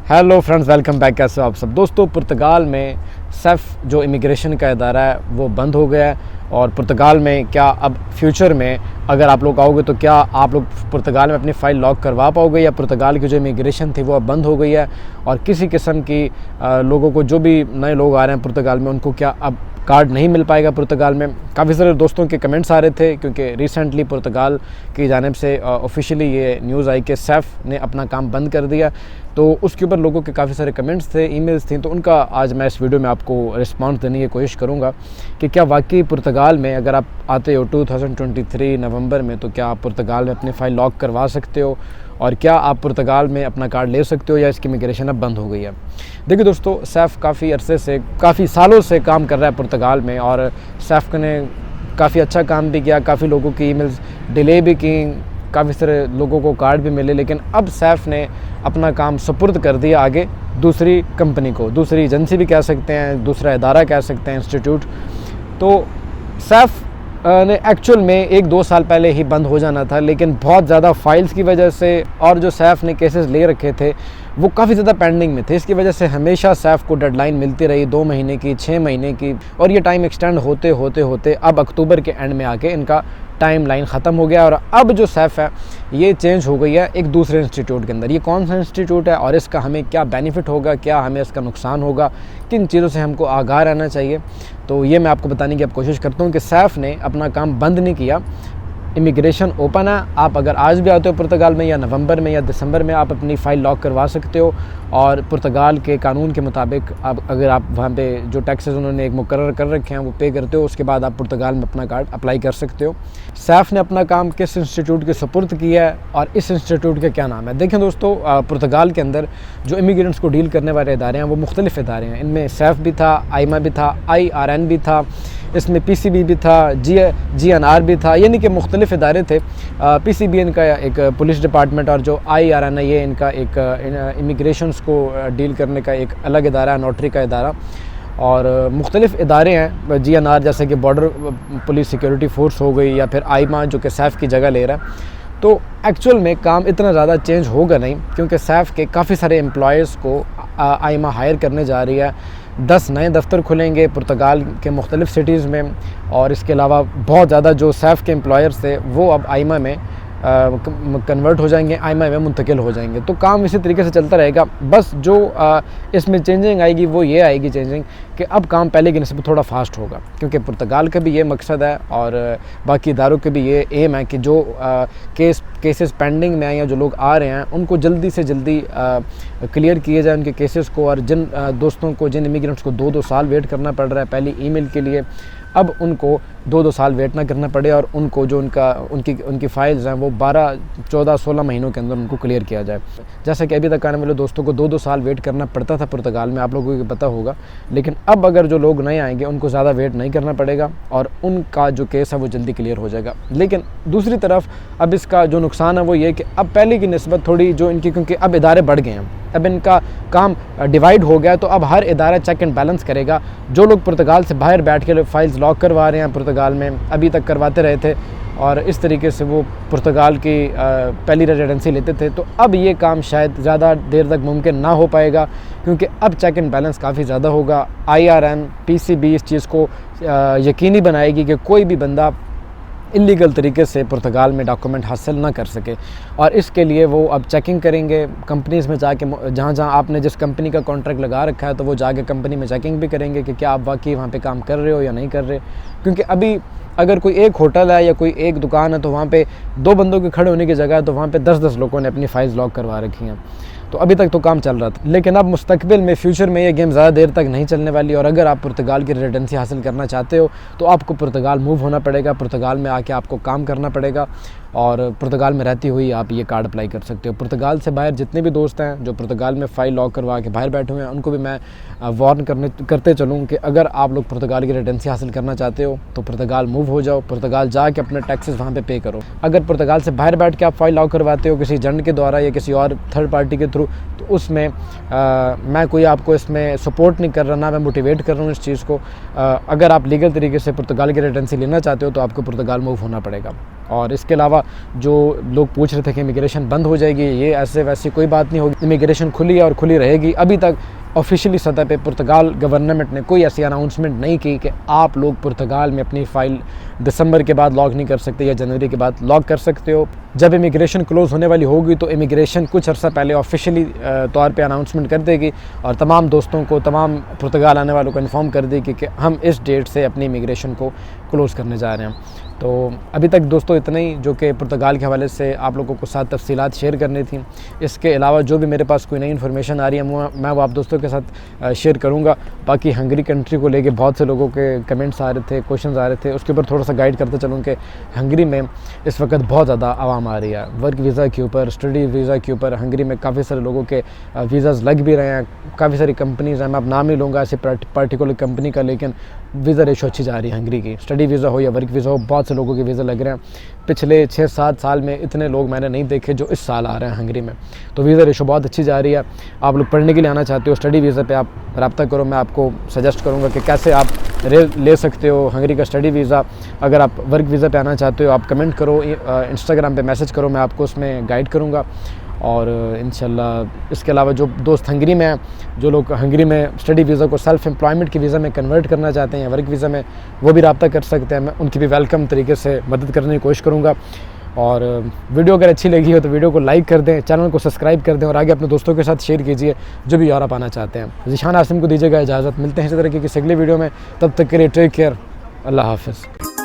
Hello friends, welcome back. कैसे हो आप सब दोस्तों। पुर्तगाल में सेफ जो इमिग्रेशन का इदारा है वो बंद हो गया है और पुर्तगाल में क्या अब फ्यूचर में अगर आप लोग आओगे तो क्या आप लोग पुर्तगाल में अपनी फ़ाइल लॉक करवा पाओगे या पुर्तगाल की जो इमिग्रेशन थी वो अब बंद हो गई है और किसी किस्म की लोगों को, जो भी नए लोग आ रहे हैं पुर्तगाल में, उनको क्या अब कार्ड नहीं मिल पाएगा पुर्तगाल में। काफ़ी सारे दोस्तों के कमेंट्स आ रहे थे क्योंकि रिसेंटली पुर्तगाल की जानिब से ऑफिशियली ये न्यूज़ आई कि सेफ ने अपना काम बंद कर दिया, तो उसके ऊपर लोगों के काफ़ी सारे कमेंट्स थे, ईमेल्स थी, तो उनका आज मैं इस वीडियो में आपको रिस्पॉन्स देने की कोशिश करूँगा कि क्या वाकई पुर्तगाल में अगर आप आते हो 2023 नवंबर में तो क्या आप पुर्तगाल में अपनी फ़ाइल लॉक करवा सकते हो और क्या आप पुर्तगाल में अपना कार्ड ले सकते हो या इसकी इमिग्रेशन अब बंद हो गई है। देखिए दोस्तों, सेफ काफ़ी अरसे से, काफ़ी सालों से काम कर रहा है पुर्तगाल में और सेफ ने काफ़ी अच्छा काम भी किया, काफ़ी लोगों की ईमेल्स डिले भी की, काफ़ी सारे लोगों को कार्ड भी मिले, लेकिन अब सेफ ने अपना काम सुपुर्द कर दिया आगे दूसरी कंपनी को, दूसरी एजेंसी भी कह सकते हैं, दूसरा इदारा कह सकते हैं, इंस्टीट्यूट। तो सेफ ने एक्चुअल में 1-2 साल पहले ही बंद हो जाना था, लेकिन बहुत ज़्यादा फाइल्स की वजह से और जो सेफ ने केसेस ले रखे थे वो काफ़ी ज़्यादा पेंडिंग में थे। इसकी वजह से हमेशा सेफ को डेडलाइन मिलती रही 2 महीने की, 6 महीने की, और ये टाइम एक्सटेंड होते होते होते अब अक्टूबर के एंड में आके इनका टाइम लाइन ख़त्म हो गया और अब जो सेफ है ये चेंज हो गई है एक दूसरे इंस्टीट्यूट के अंदर। ये कौन सा इंस्टीट्यूट है और इसका हमें क्या बेनिफिट होगा, क्या हमें इसका नुकसान होगा, किन चीज़ों से हमको आगाह रहना चाहिए, तो ये मैं आपको बताने की अब कोशिश करता हूँ कि सेफ ने अपना काम बंद नहीं किया। इमिग्रेशन ओपन है। आप अगर आज भी आते हो पुर्तगाल में या नवंबर में या दिसंबर में आप अपनी फ़ाइल लॉक करवा सकते हो और पुर्तगाल के कानून के मुताबिक अगर आप वहाँ पे जो टैक्सेस उन्होंने एक मुकर्रर कर रखे हैं वो पे करते हो, उसके बाद आप पुर्तगाल में अपना कार्ड अप्लाई कर सकते हो। सेफ ने अपना काम किस इंस्टीट्यूट के सुपुर्द किया है और इस इंस्टीट्यूट का क्या नाम है। देखें दोस्तों, पुर्तगाल के अंदर जो इमिग्रेंट्स को डील करने वाले इदारे हैं वो मुख्तलिफ इदारे हैं। इनमें सेफ भी था, आईमा भी था, IRN भी था, इसमें PCB भी था, GNR भी था, यानी कि मुख्तलिफ इदारे थे। PCB इनका एक पुलिस डिपार्टमेंट और जो IRN है ये इनका एक इमिग्रेशंस को डील करने का एक अलग इदारा है, नोटरी का इदारा, और मुख्तलिफ इदारे हैं। GNR जैसे कि बॉर्डर पुलिस सिक्योरिटी फोर्स हो गई या फिर आईमा जो कि सेफ की जगह ले रहा है। तो एक्चुअल में काम इतना ज़्यादा चेंज होगा नहीं क्योंकि सेफ के काफ़ी सारे एम्प्लॉयज़ को आईमा हायर करने जा रही है। 10 नए दफ्तर खुलेंगे पुर्तगाल के मुख्तलिफ सिटीज़ में और इसके अलावा बहुत ज़्यादा जो सेफ के एम्प्लॉयर्स थे वो अब आईमा में कन्वर्ट हो जाएंगे, आईमा में मुंतकिल हो जाएंगे। तो काम इसी तरीके से चलता रहेगा। बस जो इसमें चेंजिंग आएगी वो ये आएगी चेंजिंग कि अब काम पहले की निस्बत थोड़ा फास्ट होगा क्योंकि पुर्तगाल का भी ये मकसद है और बाकी इदारों के भी ये एम है कि जो केसेस पेंडिंग में आए या जो लोग आ रहे हैं उनको जल्दी से जल्दी क्लियर किए जाए उनके केसेस को। और जिन दोस्तों को, जिन इमिग्रेंट्स को 2-2 साल वेट करना पड़ रहा है पहली ईमेल के लिए, अब उनको 2-2 साल वेट ना करना पड़े और उनको जो उनकी फ़ाइल्स हैं वो 12, 14, 16 महीनों के अंदर उनको क्लियर किया जाए। जैसा कि अभी तक आने वाले दोस्तों को 2-2 साल वेट करना पड़ता था पुर्तगाल में, आप लोगों को पता होगा, लेकिन अब अगर जो लोग नए आएंगे उनको ज़्यादा वेट नहीं करना पड़ेगा और उनका जो केस है वो जल्दी क्लियर हो जाएगा। लेकिन दूसरी तरफ अब इसका जो नुकसान है वो ये कि अब पहले की निस्बत थोड़ी जो इनकी, क्योंकि अब इदारे बढ़ गए हैं, अब इनका काम डिवाइड हो गया, तो अब हर इदारा चेक एंड बैलेंस करेगा। जो लोग पुर्तगाल से बाहर बैठ के फाइल्स लॉक करवा रहे हैं पुर्तगाल में, अभी तक करवाते रहे थे और इस तरीके से वो पुर्तगाल की पहली रेजिडेंसी लेते थे, तो अब ये काम शायद ज़्यादा देर तक मुमकिन ना हो पाएगा क्योंकि अब चेक एंड बैलेंस काफ़ी ज़्यादा होगा। IRN, PCB इस चीज़ को यकीनी बनाएगी कि कोई भी बंदा इलीगल तरीके से पुर्तगाल में डॉक्यूमेंट हासिल ना कर सके और इसके लिए वो अब चेकिंग करेंगे कंपनीज़ में जाके, जहाँ जहाँ आपने जिस कंपनी का कॉन्ट्रैक्ट लगा रखा है तो वो जाके कंपनी में चेकिंग भी करेंगे कि क्या आप वाकई वहाँ पे काम कर रहे हो या नहीं कर रहे। क्योंकि अभी अगर कोई एक होटल है या कोई एक दुकान है तो वहाँ पे 2 बंदों के खड़े होने की जगह तो वहाँ पे 10-10 लोगों ने अपनी फाइल्स लॉक करवा रखी हैं। तो अभी तक तो काम चल रहा था, लेकिन अब मुस्तकबिल में, फ्यूचर में ये गेम ज़्यादा देर तक नहीं चलने वाली और अगर आप पुर्तगाल की रेजिडेंसी हासिल करना चाहते हो तो आपको पुर्तगाल मूव होना पड़ेगा, पुर्तगाल में आके आपको काम करना पड़ेगा और पुर्तगाल में रहती हुई आप ये कार्ड अप्लाई कर सकते हो। पुर्तगाल से बाहर जितने भी दोस्त हैं जो पुर्तगाल में फ़ाइल लॉक करवा के बाहर बैठे हुए हैं उनको भी मैं वार्न करते चलूँ कि अगर आप लोग पुर्तगाल की रेजिडेंसी हासिल करना चाहते हो तो पुर्तगाल मूव हो जाओ, पुर्तगाल जाके अपने टैक्सेस वहाँ पे करो। अगर पुर्तगाल से बाहर बैठ के आप फ़ाइल लॉक करवाते हो किसी एजेंट के द्वारा या किसी और थर्ड पार्टी के थ्रू, तो उसमें मैं कोई आपको इसमें सपोर्ट नहीं कर रहा, ना मैं मोटिवेट कर रहा हूँ इस चीज़ को। अगर आप लीगल तरीके से पुर्तगाल की रेजिडेंसी लेना चाहते हो तो आपको पुर्तगाल मूव होना पड़ेगा। और इसके अलावा जो लोग पूछ रहे थे कि इमिग्रेशन बंद हो जाएगी, ये ऐसे वैसी कोई बात नहीं होगी। इमिग्रेशन खुली है और खुली रहेगी। अभी तक ऑफिशियली सतह पे पुर्तगाल गवर्नमेंट ने कोई ऐसी अनाउंसमेंट नहीं की कि आप लोग पुर्तगाल में अपनी फ़ाइल दिसंबर के बाद लॉग नहीं कर सकते या जनवरी के बाद लॉग कर सकते हो। जब इमिग्रेशन क्लोज़ होने वाली होगी तो इमिग्रेशन कुछ अर्सा पहले ऑफिशियली तौर पे अनाउंसमेंट कर देगी और तमाम दोस्तों को, तमाम पुर्तगाल आने वालों को इन्फॉर्म कर देगी कि हम इस डेट से अपनी इमिग्रेशन को क्लोज़ करने जा रहे हैं। तो अभी तक दोस्तों इतना ही जो कि पुर्तगाल के हवाले से आप लोगों को साथ तफसीलात शेयर करनी थी। इसके अलावा जो भी मेरे पास कोई नई इन्फॉर्मेशन आ रही है मैं वो आप दोस्तों के साथ शेयर करूँगा। बाकी हंगरी कंट्री को लेके बहुत से लोगों के कमेंट्स आ रहे थे, क्वेश्चंस आ रहे थे, उसके ऊपर थोड़ा सा गाइड करते चलूँ कि हंगरी में इस वक्त बहुत ज़्यादा आवाम आ रही है वर्क वीज़ा के ऊपर, स्टडी वीज़ा के ऊपर। हंगरी में काफ़ी सारे लोगों के वीज़ाज़ लग भी रहे हैं, काफ़ी सारी कंपनीज़ हैं, मैं अब नाम नहीं लूँगा ऐसी पर्टिकुलर कंपनी का, लेकिन वीज़ा रेशो अच्छी जा रही है हंगरी की। स्टडी वीज़ा हो या वर्क वीज़ा हो, बहुत से लोगों के वीज़ा लग रहे हैं। पिछले 6-7 साल में इतने लोग मैंने नहीं देखे जो इस साल आ रहे हैं हंगरी में। तो वीज़ा रेशो बहुत अच्छी जा रही है। आप लोग पढ़ने के लिए आना चाहते हो, स्टडी वीज़ा पे आप रब्ता करो, मैं आपको सजेस्ट करूँगा कि कैसे आप ले सकते हो हंगरी का स्टडी वीज़ा। अगर आप वर्क वीज़ा पे आना चाहते हो आप कमेंट करो, इंस्टाग्राम पे मैसेज करो, मैं आपको उसमें गाइड करूँगा। और इंशाल्लाह इसके अलावा जो दोस्त हंगरी में हैं, जो लोग हंगरी में स्टडी वीज़ा को सेल्फ़ एम्प्लॉयमेंट की वीज़ा में कन्वर्ट करना चाहते हैं या वर्क वीज़ा में, वो भी रब्ता कर सकते हैं। मैं उनकी भी वेलकम तरीके से मदद करने की कोशिश करूँगा। और वीडियो अगर अच्छी लगी हो तो वीडियो को लाइक कर दें, चैनल को सब्सक्राइब कर दें और आगे अपने दोस्तों के साथ शेयर कीजिए जो भी यूरोप आना चाहते हैं। ज़ीशान आसिम को दीजिएगा इजाज़त, मिलते हैं इसी तरह की किसी अगली वीडियो में, तब तक के लिए टेक केयर, अल्लाह हाफ़िज़।